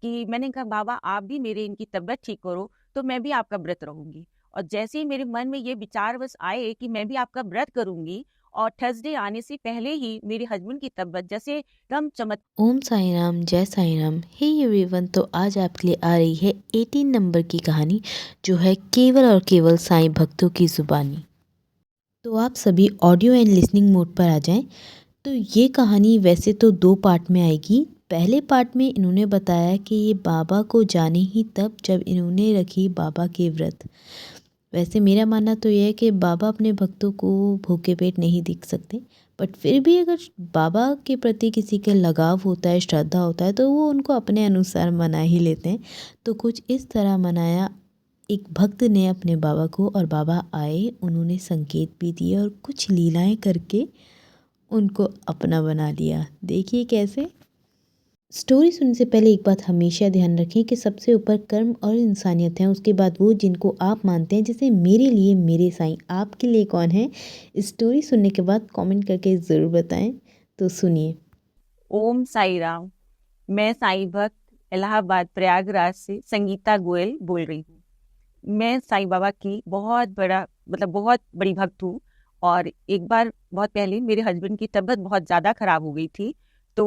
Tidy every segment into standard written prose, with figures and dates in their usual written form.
कि मैंने कहा बाबा आप भी मेरे इनकी तबीयत ठीक करो, तो मैं भी आपका व्रत रहूँगी। और जैसे ही मेरे मन में ये विचार बस आए कि मैं भी आपका व्रत करूँगी और थर्सडे आने से पहले ही मेरे हस्बैंड की तबीयत जैसे एकदम चमक ओम साई राम, जय साई राम। हे एवरीवन, तो आज आपके लिए आ रही है 18 नंबर की कहानी, जो है केवल और केवल साईं भक्तों की ज़ुबानी। तो आप सभी ऑडियो एंड लिसनिंग मोड पर आ जाएं। तो ये कहानी वैसे तो 2 पार्ट में आएगी। पहले पार्ट में इन्होंने बताया कि ये बाबा को जाने ही तब जब इन्होंने रखी बाबा के व्रत। वैसे मेरा मानना तो ये है कि बाबा अपने भक्तों को भूखे पेट नहीं देख सकते, बट फिर भी अगर बाबा के प्रति किसी का लगाव होता है, श्रद्धा होता है, तो वो उनको अपने अनुसार मना ही लेते हैं। तो कुछ इस तरह मनाया एक भक्त ने अपने बाबा को, और बाबा आए, उन्होंने संकेत भी दिए और कुछ लीलाएं करके उनको अपना बना लिया। देखिए कैसे। स्टोरी सुनने से पहले एक बात हमेशा ध्यान रखें कि सबसे ऊपर कर्म और इंसानियत है, उसके बाद वो जिनको आप मानते हैं। जैसे मेरे लिए मेरे साईं, आपके लिए कौन है? स्टोरी सुनने के बाद कमेंट करके ज़रूर बताएं। तो सुनिए। ओम साई राम। मैं साईं भक्त इलाहाबाद प्रयागराज से संगीता गोयल बोल रही हूँ। मैं साईं बाबा की बहुत बड़ी भक्त हूँ। और एक बार बहुत पहले मेरे हस्बैंड की तबीयत बहुत ज़्यादा खराब हो गई थी। तो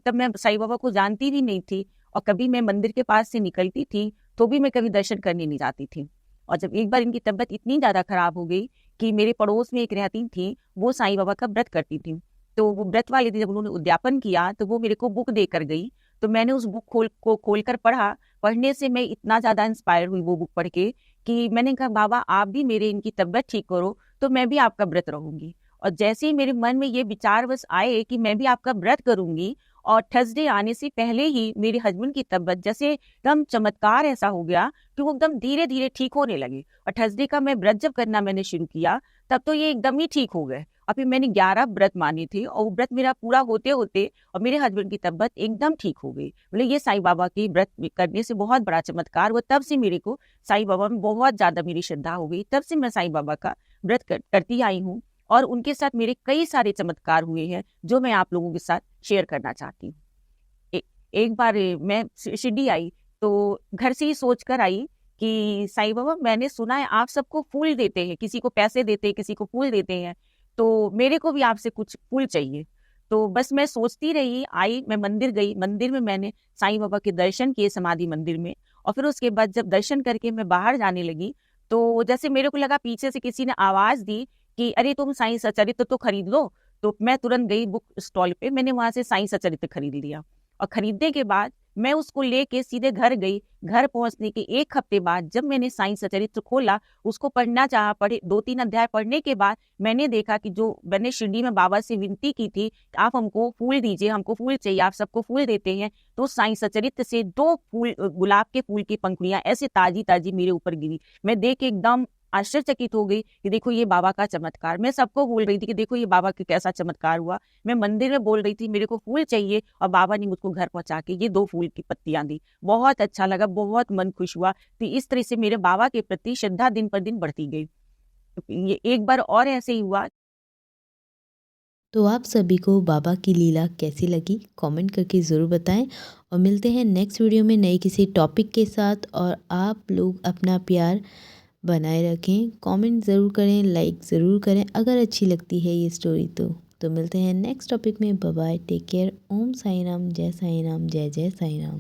तब मैं साईं बाबा को जानती भी नहीं थी, और कभी मैं मंदिर के पास से निकलती थी तो भी मैं कभी दर्शन करने नहीं जाती थी। और जब एक बार इनकी तबीयत इतनी ज़्यादा खराब हो गई कि मेरे पड़ोस में एक रहती थी, वो साईं बाबा का व्रत करती थी। तो वो व्रत वाले दिन जब उन्होंने उद्यापन किया तो वो मेरे को बुक देकर गई। तो मैंने उस बुक खोल कर पढ़ा। पढ़ने से मैं इतना ज़्यादा इंस्पायर हुई वो बुक पढ़ के कि मैंने कहा बाबा आप भी मेरे इनकी तबीयत ठीक करो, तो मैं भी आपका व्रत रहूंगी। और जैसे ही मेरे मन में ये विचार बस आए कि मैं भी आपका व्रत करूंगी और थर्सडे आने से पहले ही मेरे हस्बैंड की तबीयत जैसे एकदम चमत्कार ऐसा हो गया कि वो एकदम धीरे धीरे ठीक होने लगे। और थर्सडे का मैं व्रत जब करना मैंने शुरू किया तब तो ये एकदम ही ठीक हो गए। और फिर मैंने 11 व्रत माने थे और वो व्रत मेरा पूरा होते होते और मेरे हस्बैंड की तबीयत एकदम ठीक हो गई। बोले ये साईं बाबा की व्रत करने से बहुत बड़ा चमत्कार हुआ। तब से मेरे को साईं बाबा में बहुत ज्यादा मेरी श्रद्धा हो गई। तब से मैं साईं बाबा का व्रत करती आई हूँ। और उनके साथ मेरे कई सारे चमत्कार हुए हैं जो मैं आप लोगों के साथ शेयर करना चाहती हूँ। एक बार मैं शिरडी आई, तो घर से ही सोच कर आई कि साईं बाबा मैंने सुना है आप सबको फूल देते हैं, किसी को पैसे देते हैं, किसी को फूल देते हैं, तो मेरे को भी आपसे कुछ फूल चाहिए। तो बस मैं सोचती रही, आई मैं मंदिर गई। मंदिर में मैंने साईं बाबा के दर्शन किए, समाधि मंदिर में। और फिर उसके बाद जब दर्शन करके मैं बाहर जाने लगी तो जैसे मेरे को लगा पीछे से किसी ने आवाज दी कि अरे तुम साईं सचरित्र तो खरीद लो। तो मैं तुरंत गई बुक स्टॉल पे, मैंने वहां से साईं सचरित्र खरीद लिया। और खरीदने के बाद मैं उसको लेके सीधे घर गई। घर पहुंचने के 1 हफ्ते बाद जब मैंने साईं सचरित्र खोला, उसको पढ़ना चाहा, पढ़े 2-3 अध्याय पढ़ने के बाद मैंने देखा कि जो मैंने शिरडी में बाबा से विनती की थी, आप हमको फूल दीजिए, हमको फूल चाहिए, आप सबको फूल देते हैं। तो साईं सचरित्र से 2 फूल, गुलाब के फूल की पंखुड़ियां ऐसे ताजी ताजी मेरे ऊपर गिरी। मैं देख के एकदम आश्चर्यचकित हो गई कि देखो ये बाबा का चमत्कार। मैं सबको बोल रही थी कि देखो ये बाबा का कैसा चमत्कार हुआ। मैं मंदिर में बोल रही थी मेरे को फूल चाहिए, और बाबा ने मुझको घर पहुंचा के ये 2 फूल की पत्तियां दी। बहुत अच्छा लगा, बहुत मन खुश हुआ। तो इस तरह से मेरे बाबा के प्रति श्रद्धा दिन पर दिन बढ़ती गई। ये एक बार और ऐसे ही हुआ। तो आप सभी को बाबा की लीला कैसी लगी, कमेंट करके ज़रूर बताएं। और मिलते हैं नेक्स्ट वीडियो में नए किसी टॉपिक के साथ। और आप लोग अपना प्यार बनाए रखें, कमेंट ज़रूर करें, लाइक ज़रूर करें अगर अच्छी लगती है ये स्टोरी। तो मिलते हैं नेक्स्ट टॉपिक में। Bye bye, take care. Om Sai Ram, जय साई राम, जय जय साई राम।